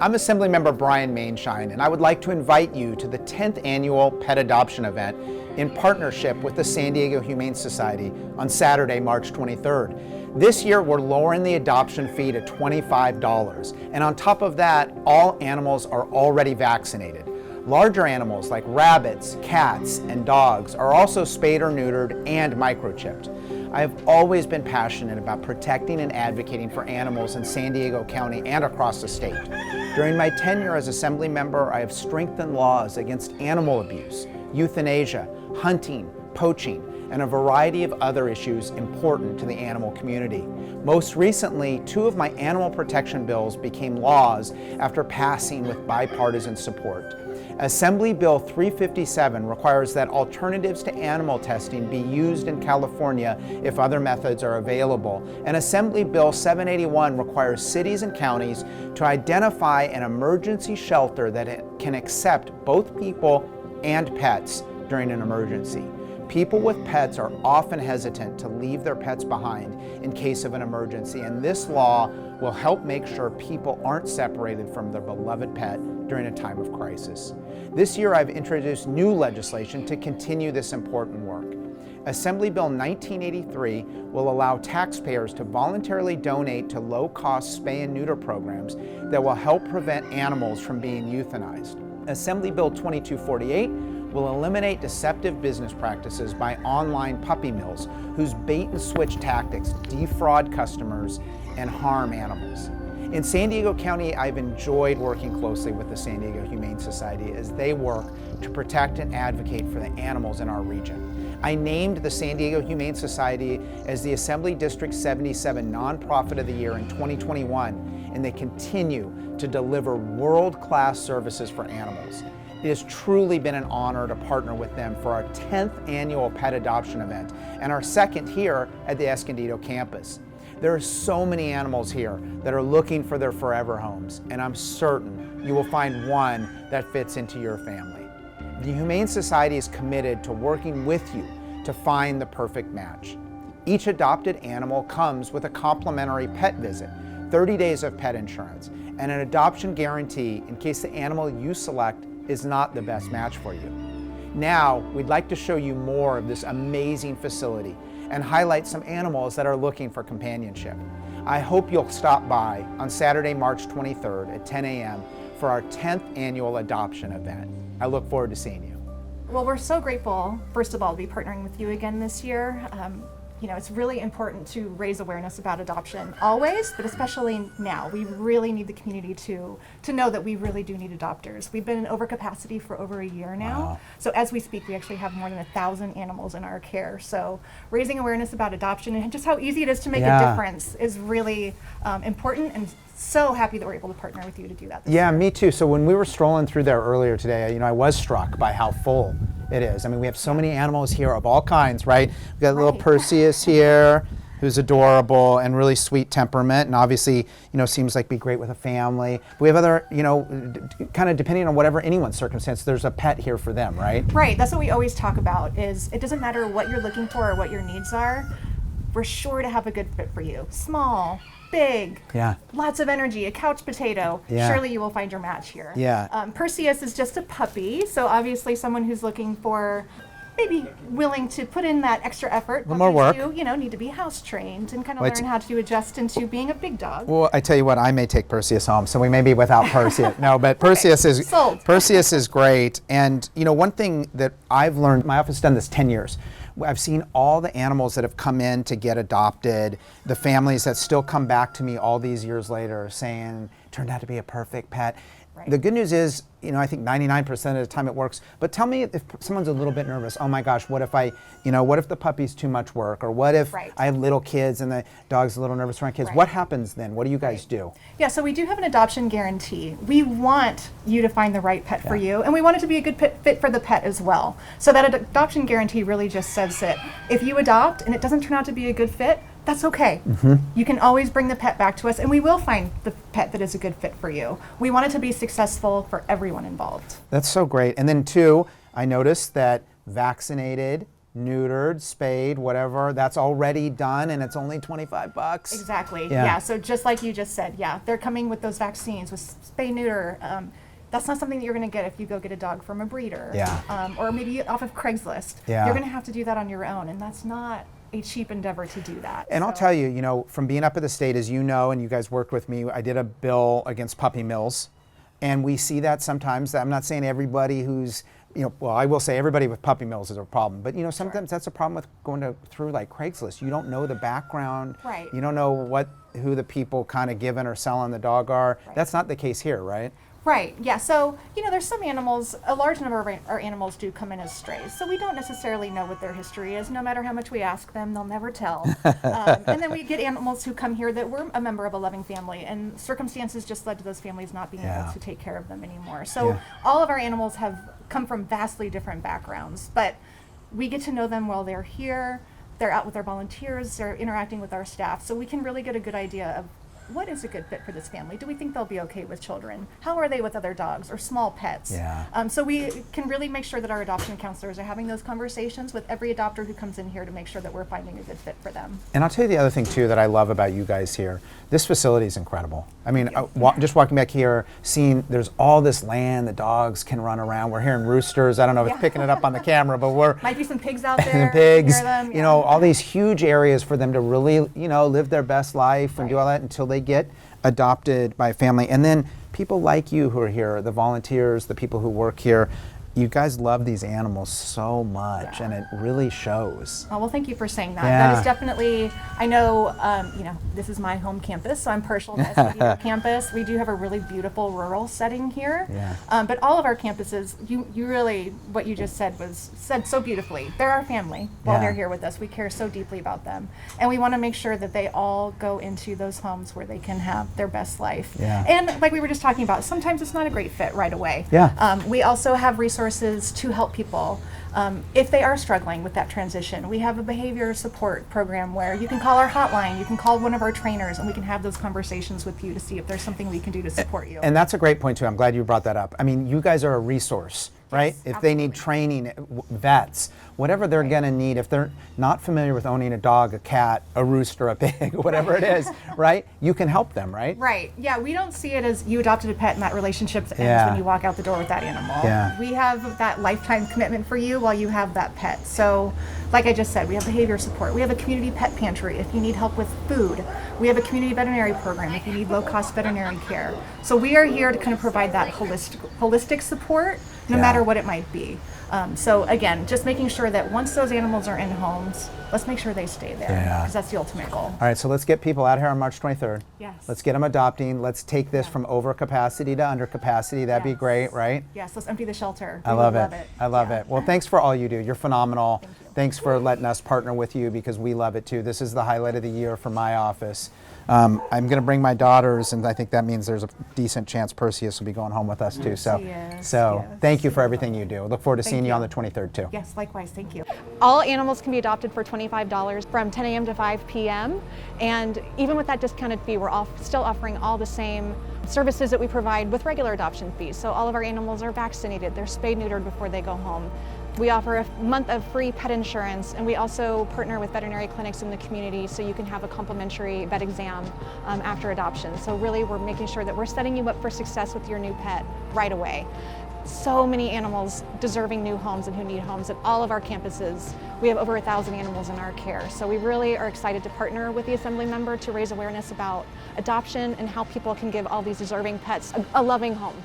I'm Assemblymember Maienschein, and I would like to invite you to the 10th annual pet adoption event in partnership with the San Diego Humane Society on Saturday, March 23rd. This year, we're lowering the adoption fee to $25, and on top of that, all animals are already vaccinated. Larger animals like rabbits, cats, and dogs are also spayed or neutered and microchipped. I have always been passionate about protecting and advocating for animals in San Diego County and across the state. During my tenure as Assemblymember, I have strengthened laws against animal abuse, euthanasia, hunting, poaching, and a variety of other issues important to the animal community. Most recently, 2 of my animal protection bills became laws after passing with bipartisan support. Assembly Bill 357 requires that alternatives to animal testing be used in California if other methods are available, and Assembly Bill 781 requires cities and counties to identify an emergency shelter that can accept both people and pets during an emergency. People with pets are often hesitant to leave their pets behind in case of an emergency, and this law will help make sure people aren't separated from their beloved pet during a time of crisis. This year, I've introduced new legislation to continue this important work. Assembly Bill 1983 will allow taxpayers to voluntarily donate to low-cost spay and neuter programs that will help prevent animals from being euthanized. Assembly Bill 2248 will eliminate deceptive business practices by online puppy mills whose bait and switch tactics defraud customers and harm animals. In San Diego County, I've enjoyed working closely with the San Diego Humane Society as they work to protect and advocate for the animals in our region. I named the San Diego Humane Society as the Assembly District 77 Nonprofit of the Year in 2021, and they continue to deliver world-class services for animals. It has truly been an honor to partner with them for our 10th annual pet adoption event and our second here at the Escondido campus. There are so many animals here that are looking for their forever homes, and I'm certain you will find one that fits into your family. The Humane Society is committed to working with you to find the perfect match. Each adopted animal comes with a complimentary pet visit, 30 days of pet insurance, and an adoption guarantee in case the animal you select is not the best match for you. Now, we'd like to show you more of this amazing facility and highlight some animals that are looking for companionship. I hope you'll stop by on Saturday, March 23rd at 10 a.m. for our 10th annual adoption event. I look forward to seeing you. Well, we're so grateful, first of all, to be partnering with you again this year. It's really important to raise awareness about adoption always, but especially now. We really need the community to know that we really do need adopters. We've been in overcapacity for over a year now. Wow. So as we speak, we actually have more than 1,000 animals in our care. So raising awareness about adoption and just how easy it is to make a difference is really important, and so happy that we're able to partner with you to do that this year. Me too. So when we were strolling through there earlier today, I was struck by how full it is. I mean, we have so many animals here of all kinds, right? We've got a little Perseus here, who's adorable and really sweet temperament, and obviously, seems like be great with a family. We have other, kind of depending on whatever anyone's circumstance, there's a pet here for them, right? Right. That's what we always talk about. Is it doesn't matter what you're looking for or what your needs are. We're sure to have a good fit for you. Small, big, lots of energy, a couch potato. Surely you will find your match here. Perseus is just a puppy, so obviously someone who's looking for maybe willing to put in that extra effort. More work. You need to be house trained and kind of learn how to adjust into being a big dog. Well, I tell you what, I may take Perseus home, so we may be without Perseus. No, but Perseus is Sold. Perseus is great. And one thing that I've learned, my office has done this 10 years. I've seen all the animals that have come in to get adopted, the families that still come back to me all these years later saying, turned out to be a perfect pet. Right. The good news is, I think 99% of the time it works. But tell me if someone's a little bit nervous, oh my gosh, what if what if the puppy's too much work? Or what if I have little kids and the dog's a little nervous around kids? What happens then? What do you guys do? Yeah, so we do have an adoption guarantee. We want you to find the right pet for you, and we want it to be a good fit for the pet as well. So that adoption guarantee really just says that if you adopt and it doesn't turn out to be a good fit, that's okay. You can always bring the pet back to us, and we will find the pet that is a good fit for you. We want it to be successful for everyone involved. That's so great. And then 2, I noticed that vaccinated neutered, spayed, whatever, that's already done, and it's only $25. Exactly. Yeah. So just like you just said, they're coming with those vaccines, with spay neuter. That's not something that you're going to get if you go get a dog from a breeder. Or maybe off of Craigslist. You're going to have to do that on your own, and that's not a cheap endeavor to do that. And I'll tell you, you know, from being up at the state, as you know, and you guys worked with me, I did a bill against puppy mills. And we see that sometimes. I'm not saying everybody who's, you know, well, I will say everybody with puppy mills is a problem. But, you know, sometimes that's a problem with going through like Craigslist. You don't know the background. Right. You don't know who the people kind of giving or selling the dog are. Right. That's not the case here, right? Right, yeah, so, you know, there's some animals, a large number of our animals do come in as strays, so we don't necessarily know what their history is. No matter how much we ask them, they'll never tell. And then we get animals who come here that were a member of a loving family, and circumstances just led to those families not being able to take care of them anymore. So all of our animals have come from vastly different backgrounds, but we get to know them while they're here. They're out with our volunteers, they're interacting with our staff, so we can really get a good idea of what is a good fit for this family? Do we think they'll be okay with children? How are they with other dogs or small pets? So we can really make sure that our adoption counselors are having those conversations with every adopter who comes in here to make sure that we're finding a good fit for them. And I'll tell you the other thing too that I love about you guys here. This facility is incredible. I mean, just walking back here, seeing there's all this land, the dogs can run around. We're hearing roosters. I don't know if it's picking it up on the camera, but might be some pigs out there. Pigs, you know, all these huge areas for them to really, you know, live their best life and do all that until they get adopted by a family. And then people like you who are here, the volunteers, the people who work here, you guys love these animals so much, and it really shows. Oh, well, thank you for saying that. That is definitely, I know, you know, this is my home campus, so I'm partial to SVU campus. We do have a really beautiful rural setting here. But all of our campuses, you really, what you just said was said so beautifully. They're our family while they're here with us. We care so deeply about them. And we want to make sure that they all go into those homes where they can have their best life. And like we were just talking about, sometimes it's not a great fit right away. We also have resources to help people if they are struggling with that transition. We have a behavior support program where you can call our hotline, you can call one of our trainers, and we can have those conversations with you to see if there's something we can do to support you. And that's a great point too. I'm glad you brought that up. I mean, you guys are a resource, right? If they need training, vets, whatever they're going to need, if they're not familiar with owning a dog, a cat, a rooster, a pig, whatever it is, right? You can help them, right? Right. Yeah, we don't see it as you adopted a pet and that relationship ends when you walk out the door with that animal. We have that lifetime commitment for you while you have that pet. So, like I just said, we have behavior support. We have a community pet pantry if you need help with food. We have a community veterinary program if you need low-cost veterinary care. So we are here to kind of provide that holistic support, no matter what it might be. So again, just making sure that once those animals are in homes, let's make sure they stay there, because that's the ultimate goal. All right, so let's get people out here on March 23rd. Let's get them adopting. Let's take this from over capacity to under capacity. That'd be great, right? Yes, let's empty the shelter. I love it. I love it. Well, thanks for all you do. You're phenomenal. Thank you. Thanks for letting us partner with you, because we love it too. This is the highlight of the year for my office. I'm going to bring my daughters, and I think that means there's a decent chance Perseus will be going home with us too. So, thank you for everything you do. Look forward to seeing you on the 23rd too. Yes, likewise. Thank you. All animals can be adopted for $25 from 10 a.m. to 5 p.m. And even with that discounted fee, we're still offering all the same services that we provide with regular adoption fees. So all of our animals are vaccinated, they're spayed, neutered before they go home. We offer a month of free pet insurance, and we also partner with veterinary clinics in the community so you can have a complimentary vet exam after adoption. So really, we're making sure that we're setting you up for success with your new pet right away. So many animals deserving new homes and who need homes at all of our campuses. We have over 1,000 animals in our care. So we really are excited to partner with the Assemblymember to raise awareness about adoption and how people can give all these deserving pets a loving home.